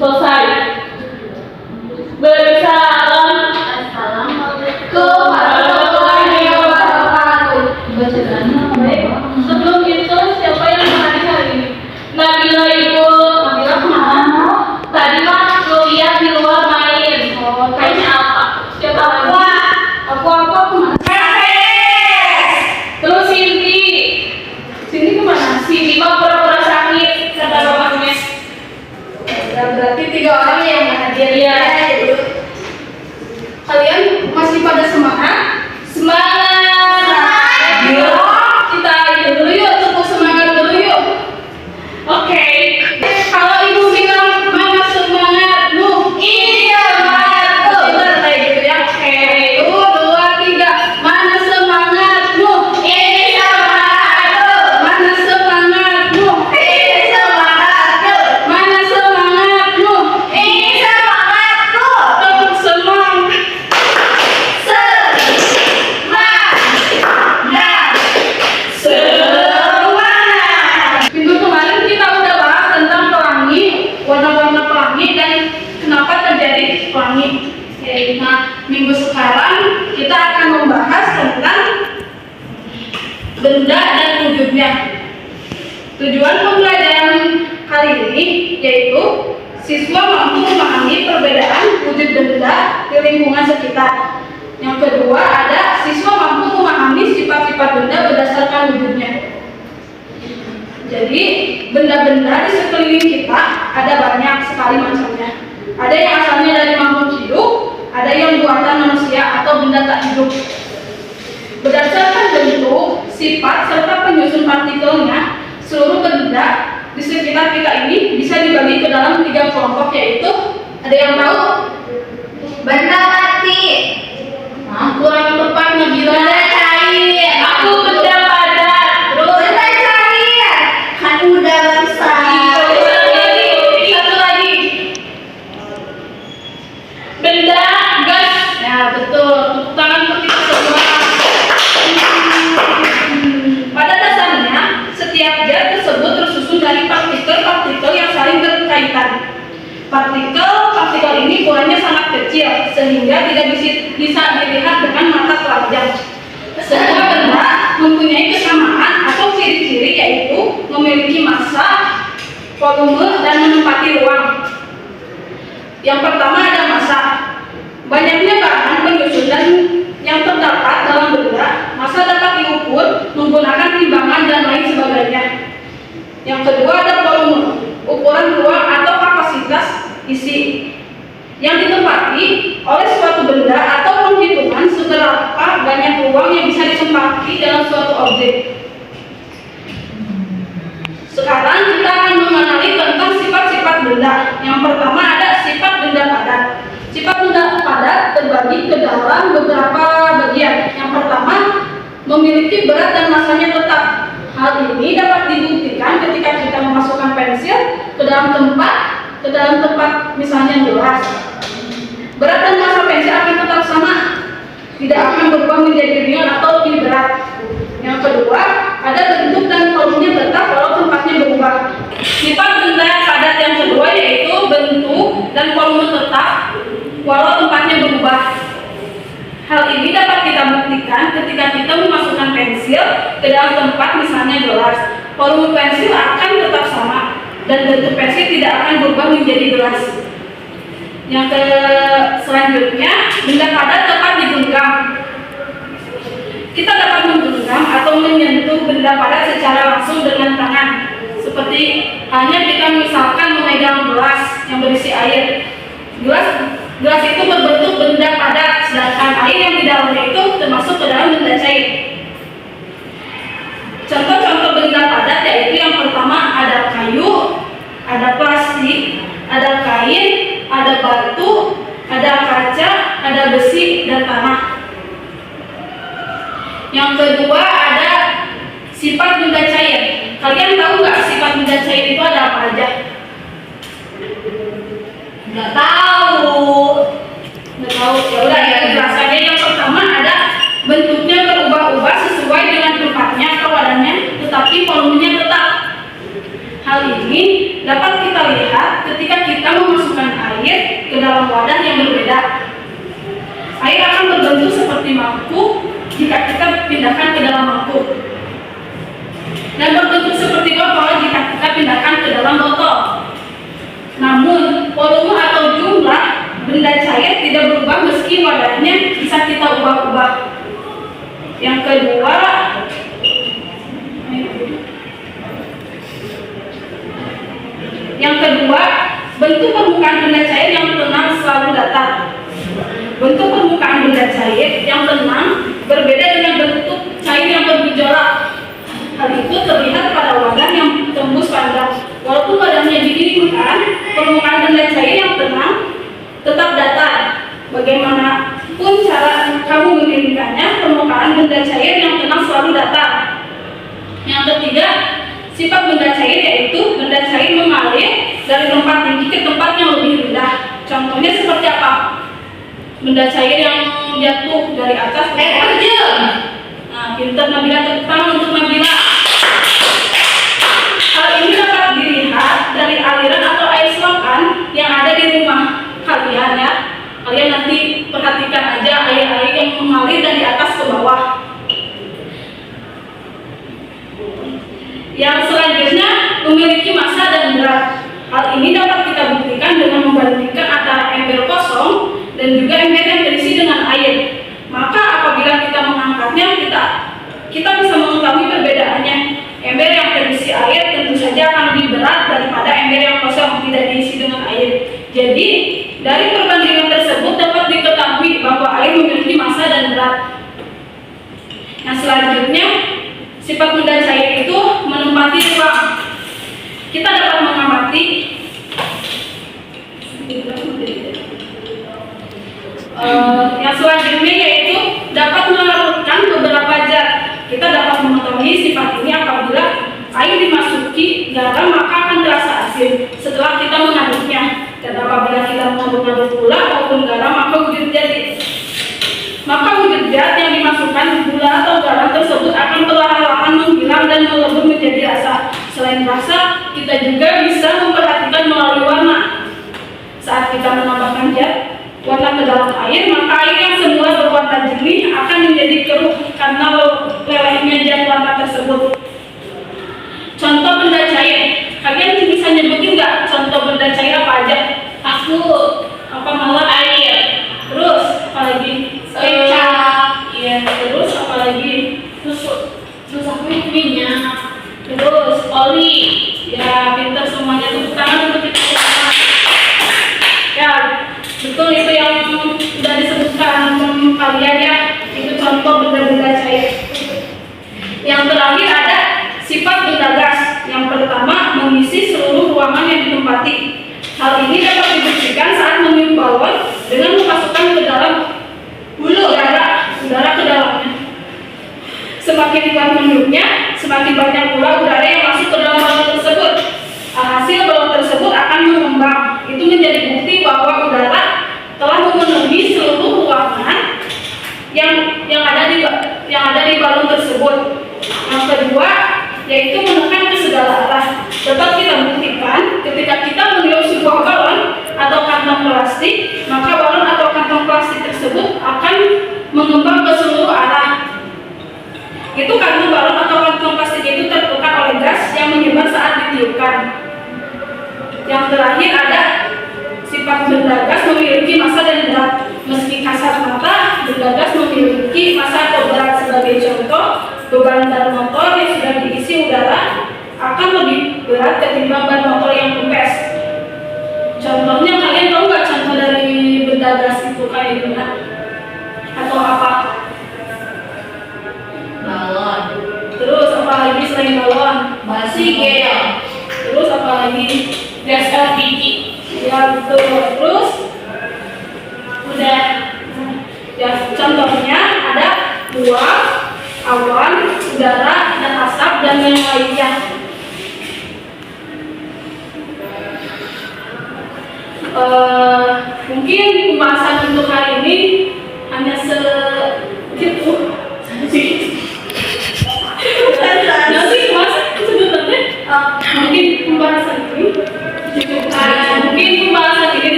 Selesai. Bersalam. Assalamualaikum warahmatullahi wabarakatuh. Bacaannya baik. Sebelum itu siapa yang menghadiri hari ini? Nabila Ibu. Nabila kemana? Tadi mah lihat di luar main. Oh, kayaknya apa? Siapa lagi? Aku kemana? Terus Cindy kemana? Cindy mah pura-pura sakit kata bapaknya. Berarti 3 orang yang hadir ya. Kalian masih pada semangat? Semangat. Yuk, kita itu dulu yuk, tepuk semangat dulu yuk. Oke. Kalau ibu bilang mana semangatmu? Iya, semangatku. Benar kayak gitu ya. Oke. 1, 2, 3. Mana semangatmu? Ini semangatku. Mana semangatmu? Ini semangatku. Mana semangatmu? Ini semangatku. Tepuk semangat. Minggu kemarin kita udah bahas tentang pelangi, warna-warna pelangi dan kenapa terjadi pelangi. Nah, minggu sekarang kita akan membahas tentang benda dan wujudnya. Tujuan pembelajaran kali ini yaitu siswa mampu memahami perbedaan wujud benda di lingkungan sekitar. Yang kedua ada siswa mampu memahami sifat-sifat benda berdasarkan wujudnya. Jadi benda-benda di sekeliling kita ada banyak sekali macamnya. Ada yang asalnya dari makhluk hidup, ada yang buatan manusia atau benda tak hidup. Berdasarkan bentuk, sifat, serta penyusun partikelnya, seluruh benda di sekitar kita ini bisa dibagi ke dalam 3 kelompok, yaitu ada yang tahu? Benda mati. Nah, kurang tepat Nabila. Benda cair. Aku benda padat. Terus Benda cair. Kan udah besar. Satu lagi. Benda gas. Ya betul. Tepuk tangan untuk kita semua. Pada dasarnya, setiap zat tersebut tersusun dari partikel-partikel yang saling berkaitan. Partikel ini ukurannya sangat kecil sehingga tidak bisa dilihat dengan mata telanjang. Semua benda mempunyai kesamaan atau ciri-ciri, yaitu memiliki massa, volume, dan menempati ruang. Yang pertama ada massa. Banyaknya bahan penyusunan yang terdapat dalam benda, massa dapat diukur menggunakan timbangan dan lain sebagainya. Yang kedua ada volume, ukuran ruang atau kapasitas isi yang ditempati oleh suatu benda atau penghitungan seberapa banyak ruang yang bisa ditempati dalam suatu objek. Sekarang kita akan mengenali tentang sifat-sifat benda. Yang pertama ada sifat benda padat. Sifat benda padat terbagi ke dalam beberapa bagian. Yang pertama, memiliki berat dan masanya tetap. Hal ini dapat dibuktikan ketika kita memasukkan pensil ke dalam tempat misalnya gelas. Berat dan massa pensil akan tetap sama, tidak akan berubah menjadi ringan atau lebih berat. Yang kedua, ada bentuk dan volumenya tetap walau tempatnya berubah. Sifat benda padat yang kedua yaitu bentuk dan volume tetap walau tempatnya berubah. Hal ini dapat kita buktikan ketika kita memasukkan pensil ke dalam tempat misalnya gelas. Volume pensil akan tetap sama dan bentuk pensil tidak akan berubah menjadi gelas. Yang selanjutnya, benda padat dapat digenggam. Kita dapat menggenggam atau menyentuh benda padat secara langsung dengan tangan. Seperti hanya kita misalkan memegang gelas yang berisi air. Gelas itu berbentuk benda padat, sedangkan air yang di dalamnya itu termasuk ke dalam benda cair. Contoh-contoh benda padat yaitu yang pertama ada kayu, ada plastik, ada kain, ada batu, ada kaca, ada besi, dan tanah. Yang kedua ada sifat benda cair. Kalian tahu nggak sifat benda cair itu ada apa aja? Nggak tahu. Nggak tahu. Ya udah ya, jelaskannya. Yang pertama ada bentuknya berubah-ubah sesuai dengan tempatnya atau wadahnya, tetapi volumenya tetap. Hal ini dapat kita lihat ketika kita memasukkan air ke dalam wadah yang berbeda. Air akan berbentuk seperti mangkuk jika kita pindahkan ke dalam mangkuk, dan berbentuk seperti botol jika kita pindahkan ke dalam botol. Namun, volume atau jumlah benda cair tidak berubah meski wadahnya bisa kita ubah-ubah. Yang kedua, bentuk permukaan benda cair yang tenang selalu datar. Bentuk permukaan benda cair yang tenang berbeda dengan bentuk cair yang bergejolak. Hal itu terlihat pada wadah yang tembus pandang. Walaupun wadahnya didinginkan, permukaan benda cair yang tenang tetap datar. Bagaimanapun cara kamu mendirikannya, permukaan benda cair yang tenang selalu datar. Yang ketiga, sifat benda cair yaitu benda cair mengalir dari tempat tinggi ke tempat yang lebih rendah. Contohnya seperti apa? Benda cair yang jatuh dari atas ke bawah. Nah, pintar Nabila, tepuk tangan untuk Nabila. Hal ini dapat dilihat dari aliran atau air selokan yang ada di rumah kalian ya. Kalian nanti perhatikan aja air-air yang mengalir dari atas ke bawah. Yang selanjutnya memiliki massa dan berat. Hal ini dapat kita buktikan dengan membandingkan antara ember kosong dan juga ember yang terisi dengan air. Maka apabila kita mengangkatnya, kita bisa mengetahui perbedaannya. Ember yang terisi air tentu saja akan lebih berat daripada ember yang kosong tidak diisi dengan air. Jadi dari perbandingan tersebut dapat diketahui bahwa air memiliki massa dan berat. Yang selanjutnya, sifat benda cair itu menempati ruang. Kita dapat mengamati yang selanjutnya yaitu dapat melarutkan beberapa zat. Kita dapat mengetahui sifat ini apabila air dimasuki garam maka akan terasa asin setelah kita mengaduknya. Dan apabila kita mengaduk-aduk gula maupun garam maka wujud zat yang dimasukkan gula atau garam tersebut akan perlahan-lahan menghilang dan melebur menjadi rasa. Selain rasa, kita juga bisa memperhatikan melalui warna. Saat kita menambahkan zat warna ke dalam air, maka air yang semula berwarna jernih akan menjadi keruh karena lelehnya zat warna tersebut. Contoh benda cair, kalian bisa nyebutin nggak contoh benda cair apa aja? Aku Apa malah air, terus apa lagi? kecap, Iya, terus apa lagi? terus aku minyak, Terus oli. ya, pintar semuanya, tepuk tangan untuk kita semua. Ya, betul itu yang sudah disebutkan sama kalian ya. Itu contoh benda-benda cair. Yang terakhir ada sifat benda gas. Yang pertama mengisi seluruh ruangan yang ditempati. Hal ini dapat dibuktikan saat meniup balon dengan memasukkan ke dalam udara ke dalamnya. Semakin kuat meniupnya, semakin banyak pula udara yang masuk ke dalam balon tersebut. Hasil balon tersebut akan mengembang. Itu menjadi bukti bahwa udara telah memenuhi seluruh ruangan yang ada di balon tersebut. Yang kedua yaitu menekan ke segala arah. Dapat kita buktikan ketika kita meniup sebuah balon atau kantong plastik, maka balon atau kantong plastik tersebut akan mengembang ke seluruh arah. Itu karena balon atau kantong plastik itu tertekan oleh gas yang menyebar saat ditiupkan. Yang terakhir ada sifat benda gas memiliki massa dan berat. Meski kasat mata, benda gas memiliki massa atau berat. Sebagai contoh, beban motor yang sudah diisi udara akan lebih berat ketimbang ban motor yang kempes. Contohnya kalian tahu nggak contoh dari benda gas itu kayak gimana? Atau apa? Balon. Terus apa lagi selain balon? Basikil. Terus apa lagi? Gas LPG. Ya betul. Terus udah. Ya contohnya ada uap, awan, udara, dan asap dan yang lainnya. Mungkin pembahasan untuk hari ini hanya